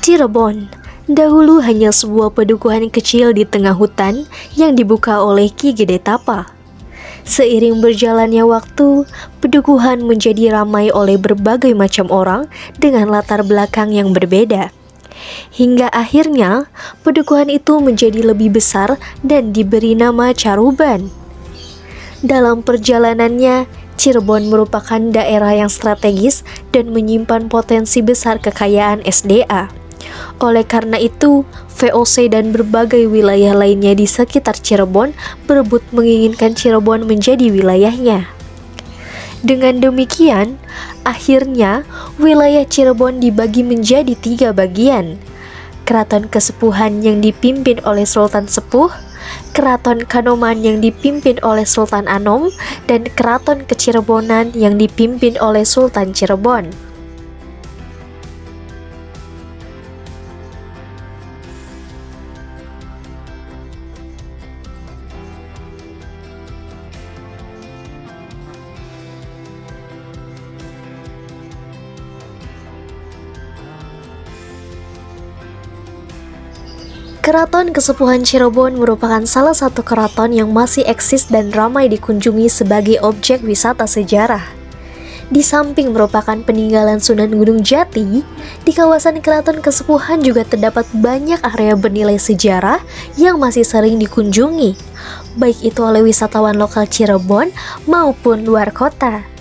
Cirebon dahulu hanya sebuah pedukuhan kecil di tengah hutan yang dibuka oleh Ki Gede Tapa. Seiring berjalannya waktu, pedukuhan menjadi ramai oleh berbagai macam orang dengan latar belakang yang berbeda. Hingga akhirnya, pedukuhan itu menjadi lebih besar dan diberi nama Caruban. Dalam perjalanannya, Cirebon merupakan daerah yang strategis dan menyimpan potensi besar kekayaan SDA. Oleh karena itu, VOC dan berbagai wilayah lainnya di sekitar Cirebon berebut menginginkan Cirebon menjadi wilayahnya. Dengan demikian, akhirnya wilayah Cirebon dibagi menjadi 3 bagian. Keraton Kesepuhan yang dipimpin oleh Sultan Sepuh, Keraton Kanoman yang dipimpin oleh Sultan Anom, dan Keraton Kecirebonan yang dipimpin oleh Sultan Cirebon. Keraton Kesepuhan Cirebon merupakan salah satu keraton yang masih eksis dan ramai dikunjungi sebagai objek wisata sejarah. Di samping merupakan peninggalan Sunan Gunung Jati, di kawasan Keraton Kesepuhan juga terdapat banyak area bernilai sejarah yang masih sering dikunjungi, baik itu oleh wisatawan lokal Cirebon maupun luar kota.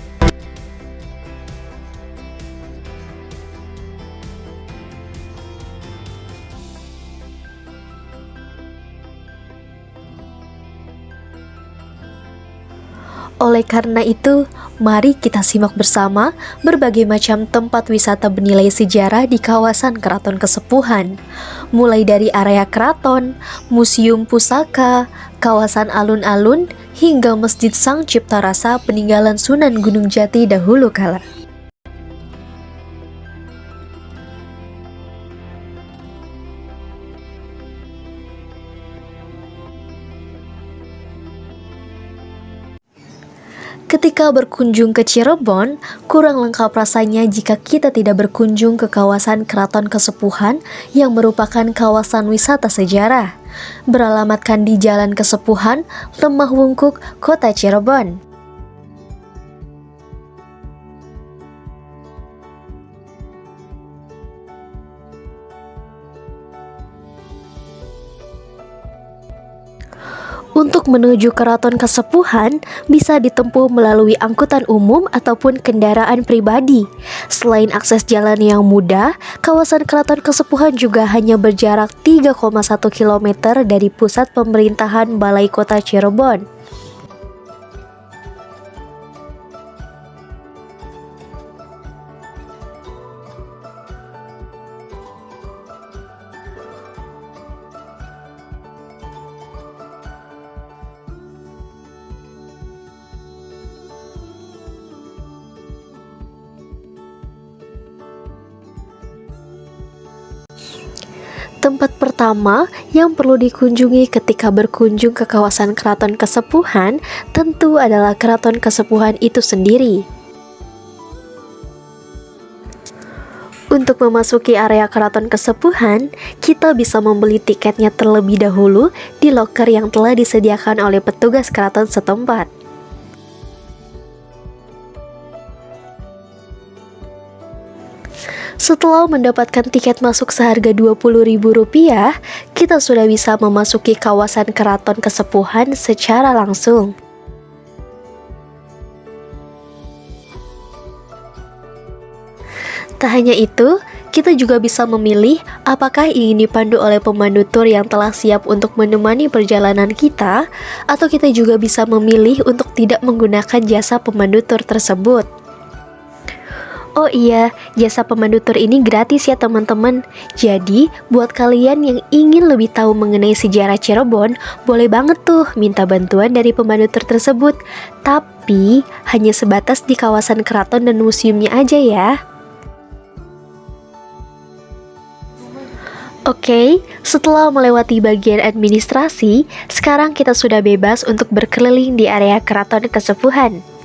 Oleh karena itu, mari kita simak bersama berbagai macam tempat wisata bernilai sejarah di kawasan Keraton Kesepuhan. Mulai dari area keraton, museum pusaka, kawasan alun-alun, hingga Masjid Sang Cipta Rasa peninggalan Sunan Gunung Jati dahulu kala. Ketika berkunjung ke Cirebon, kurang lengkap rasanya jika kita tidak berkunjung ke kawasan Keraton Kesepuhan yang merupakan kawasan wisata sejarah. Beralamatkan di Jalan Kesepuhan, Lemah Wungkuk, Kota Cirebon. Untuk menuju Keraton Kesepuhan bisa ditempuh melalui angkutan umum ataupun kendaraan pribadi. Selain akses jalan yang mudah, kawasan Keraton Kesepuhan juga hanya berjarak 3,1 km dari pusat pemerintahan Balai Kota Cirebon. Tempat pertama yang perlu dikunjungi ketika berkunjung ke kawasan Keraton Kesepuhan tentu adalah Keraton Kesepuhan itu sendiri. Untuk memasuki area Keraton Kesepuhan, kita bisa membeli tiketnya terlebih dahulu di loker yang telah disediakan oleh petugas keraton setempat. Setelah mendapatkan tiket masuk seharga Rp20.000, kita sudah bisa memasuki kawasan Keraton Kesepuhan secara langsung. Tak hanya itu, kita juga bisa memilih apakah ingin dipandu oleh pemandu tur yang telah siap untuk menemani perjalanan kita, atau kita juga bisa memilih untuk tidak menggunakan jasa pemandu tur tersebut. Oh iya, jasa pemandu tur ini gratis ya teman-teman. Jadi, buat kalian yang ingin lebih tahu mengenai sejarah Cirebon, boleh banget tuh minta bantuan dari pemandu tur tersebut. Tapi, hanya sebatas di kawasan keraton dan museumnya aja ya. Oke, setelah melewati bagian administrasi, sekarang kita sudah bebas untuk berkeliling di area Keraton Kesepuhan.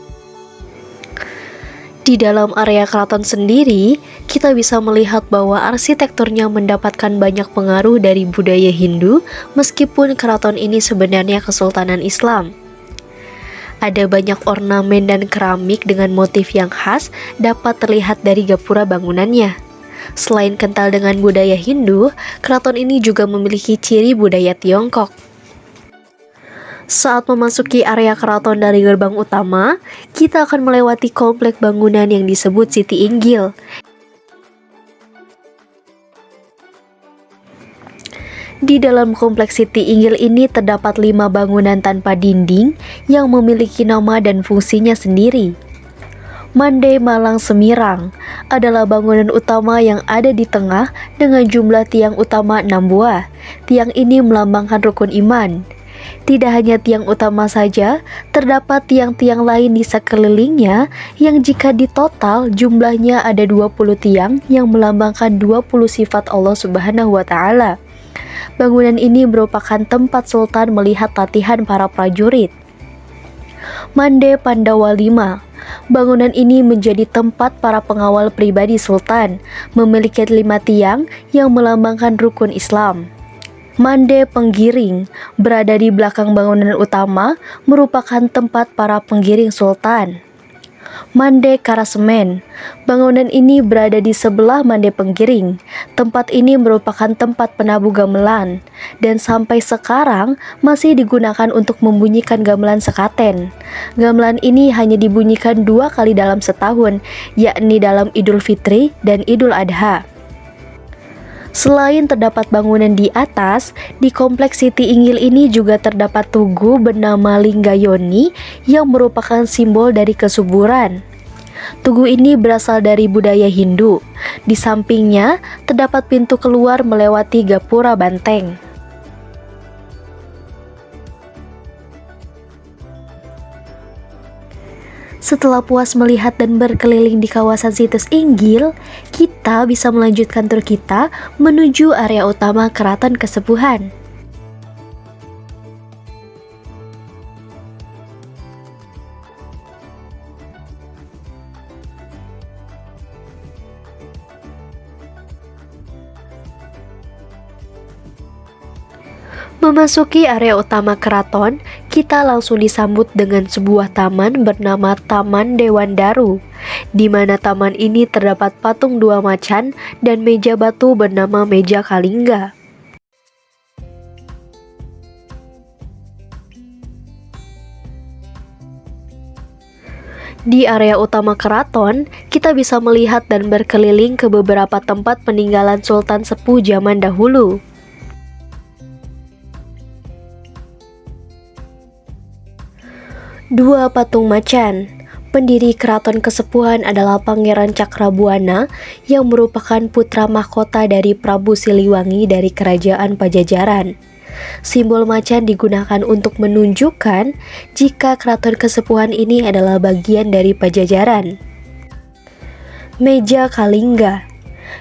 Di dalam area keraton sendiri, kita bisa melihat bahwa arsitekturnya mendapatkan banyak pengaruh dari budaya Hindu, meskipun keraton ini sebenarnya Kesultanan Islam. Ada banyak ornamen dan keramik dengan motif yang khas dapat terlihat dari gapura bangunannya. Selain kental dengan budaya Hindu, keraton ini juga memiliki ciri budaya Tiongkok. Saat memasuki area keraton dari gerbang utama, kita akan melewati komplek bangunan yang disebut Siti Inggil. Di dalam kompleks Siti Inggil ini terdapat 5 bangunan tanpa dinding yang memiliki nama dan fungsinya sendiri. Mandai Malang Semirang adalah bangunan utama yang ada di tengah dengan jumlah tiang utama 6 buah. Tiang ini melambangkan rukun iman. Tidak hanya tiang utama saja, terdapat tiang-tiang lain di sekelilingnya yang jika ditotal jumlahnya ada 20 tiang yang melambangkan 20 sifat Allah Subhanahu wa Ta'ala. Bangunan ini merupakan tempat Sultan melihat latihan para prajurit. Mandai Pandawa V. Bangunan ini menjadi tempat para pengawal pribadi Sultan, memiliki 5 tiang yang melambangkan rukun Islam. Mandai Penggiring berada di belakang bangunan utama, merupakan tempat para penggiring Sultan. Mandai Karasemen, bangunan ini berada di sebelah Mandai Penggiring. Tempat ini merupakan tempat penabuh gamelan, dan sampai sekarang masih digunakan untuk membunyikan gamelan sekaten. Gamelan ini hanya dibunyikan 2 kali dalam setahun, yakni dalam Idul Fitri dan Idul Adha. Selain terdapat bangunan di atas, di kompleks Siti Inggil ini juga terdapat tugu bernama Linggayoni yang merupakan simbol dari kesuburan. Tugu ini berasal dari budaya Hindu. Di sampingnya terdapat pintu keluar melewati gapura banteng. Setelah puas melihat dan berkeliling di kawasan situs Inggil, kita bisa melanjutkan tur kita menuju area utama Keraton Kesepuhan. Memasuki area utama keraton, kita langsung disambut dengan sebuah taman bernama Taman Dewan Daru, di mana taman ini terdapat patung 2 macan dan meja batu bernama Meja Kalingga. Di area utama keraton, kita bisa melihat dan berkeliling ke beberapa tempat peninggalan Sultan Sepuh zaman dahulu. Dua patung macan. Pendiri Keraton Kesepuhan adalah Pangeran Cakrabuana yang merupakan putra mahkota dari Prabu Siliwangi dari Kerajaan Pajajaran. Simbol macan digunakan untuk menunjukkan jika Keraton Kesepuhan ini adalah bagian dari Pajajaran. Meja Kalingga.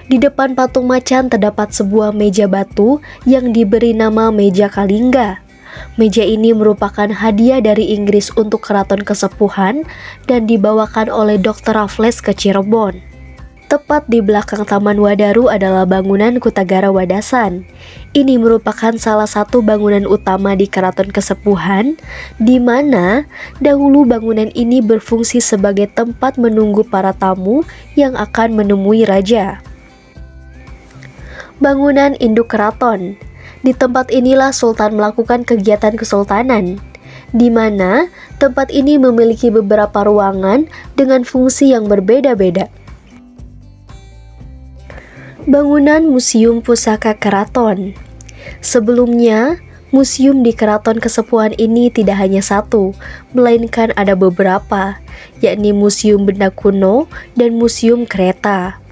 Di depan patung macan terdapat sebuah meja batu yang diberi nama Meja Kalingga. Meja ini merupakan hadiah dari Inggris untuk Keraton Kesepuhan dan dibawakan oleh Dr. Raffles ke Cirebon. Tepat di belakang Taman Wadaru adalah bangunan Kutagara Wadasan. Ini merupakan salah satu bangunan utama di Keraton Kesepuhan, di mana dahulu bangunan ini berfungsi sebagai tempat menunggu para tamu yang akan menemui raja. Bangunan Induk Keraton. Di tempat inilah Sultan melakukan kegiatan kesultanan, di mana tempat ini memiliki beberapa ruangan dengan fungsi yang berbeda-beda. Bangunan Museum Pusaka Keraton. Sebelumnya, museum di Keraton Kesepuhan ini tidak hanya satu, melainkan ada beberapa, yakni Museum Benda Kuno dan Museum Kereta.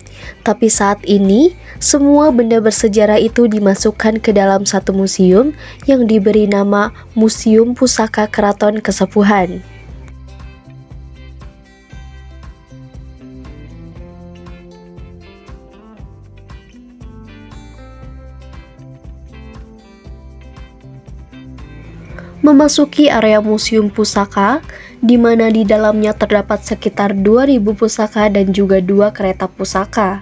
Tapi saat ini, semua benda bersejarah itu dimasukkan ke dalam satu museum yang diberi nama Museum Pusaka Keraton Kesepuhan. Memasuki area Museum Pusaka, di mana di dalamnya terdapat sekitar 2.000 pusaka dan juga 2 kereta pusaka.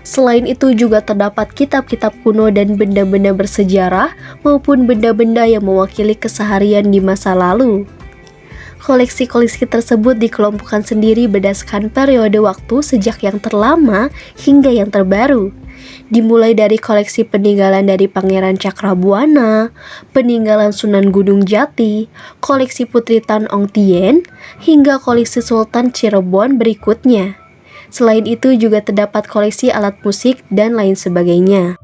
Selain itu juga terdapat kitab-kitab kuno dan benda-benda bersejarah maupun benda-benda yang mewakili keseharian di masa lalu. Koleksi-koleksi tersebut dikelompokkan sendiri berdasarkan periode waktu sejak yang terlama hingga yang terbaru. Dimulai dari koleksi peninggalan dari Pangeran Cakrabuana, peninggalan Sunan Gunung Jati, koleksi Putri Tan Ong Tien, hingga koleksi Sultan Cirebon berikutnya. Selain itu juga terdapat koleksi alat musik dan lain sebagainya.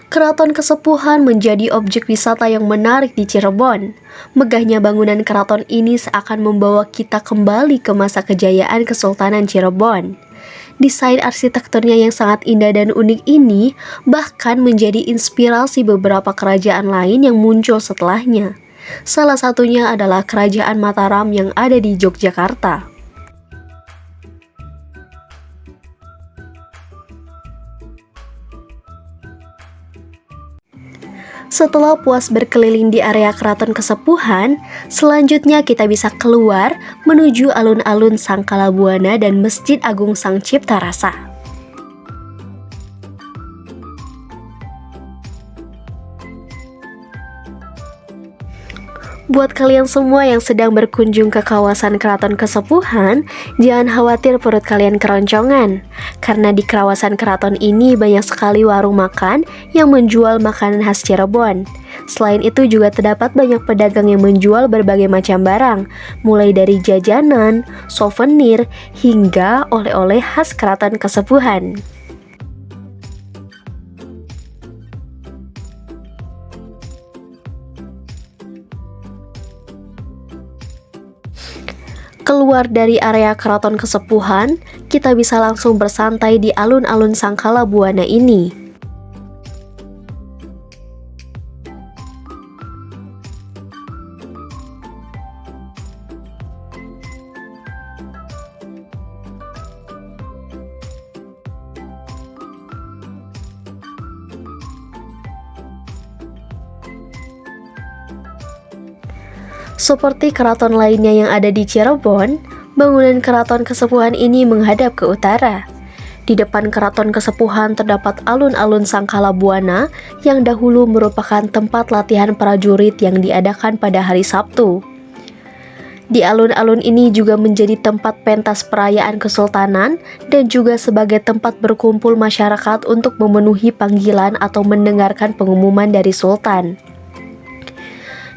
Keraton Kesepuhan menjadi objek wisata yang menarik di Cirebon. Megahnya bangunan keraton ini seakan membawa kita kembali ke masa kejayaan Kesultanan Cirebon. Desain arsitekturnya yang sangat indah dan unik ini bahkan menjadi inspirasi beberapa kerajaan lain yang muncul setelahnya. Salah satunya adalah Kerajaan Mataram yang ada di Yogyakarta. Setelah puas berkeliling di area Keraton Kesepuhan, selanjutnya kita bisa keluar menuju alun-alun Sangkalabuana dan Masjid Agung Sang Cipta Rasa. Buat kalian semua yang sedang berkunjung ke kawasan Keraton Kesepuhan, jangan khawatir perut kalian keroncongan. Karena di kawasan keraton ini banyak sekali warung makan yang menjual makanan khas Cirebon. Selain itu juga terdapat banyak pedagang yang menjual berbagai macam barang, mulai dari jajanan, souvenir, hingga oleh-oleh khas Keraton Kesepuhan. Keluar dari area Keraton Kesepuhan, kita bisa langsung bersantai di alun-alun Sangkalabuana ini. Seperti keraton lainnya yang ada di Cirebon, bangunan Keraton Kesepuhan ini menghadap ke utara. Di depan Keraton Kesepuhan terdapat alun-alun Sangkalabuana yang dahulu merupakan tempat latihan prajurit yang diadakan pada hari Sabtu. Di alun-alun ini juga menjadi tempat pentas perayaan kesultanan dan juga sebagai tempat berkumpul masyarakat untuk memenuhi panggilan atau mendengarkan pengumuman dari sultan.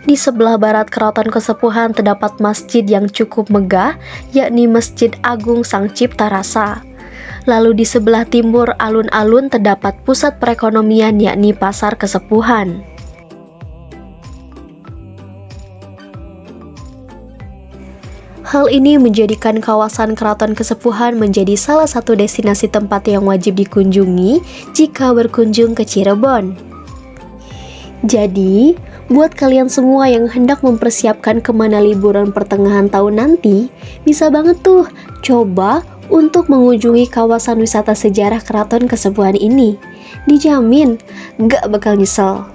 Di sebelah barat Keraton Kesepuhan terdapat masjid yang cukup megah, yakni Masjid Agung Sang Cipta Rasa. Lalu di sebelah timur alun-alun terdapat pusat perekonomian, yakni Pasar Kesepuhan. Hal ini menjadikan kawasan Keraton Kesepuhan menjadi salah satu destinasi tempat yang wajib dikunjungi jika berkunjung ke Cirebon. Jadi, buat kalian semua yang hendak mempersiapkan kemana liburan pertengahan tahun nanti, bisa banget tuh coba untuk mengunjungi kawasan wisata sejarah Keraton Kesepuhan ini. Dijamin gak bakal nyesel.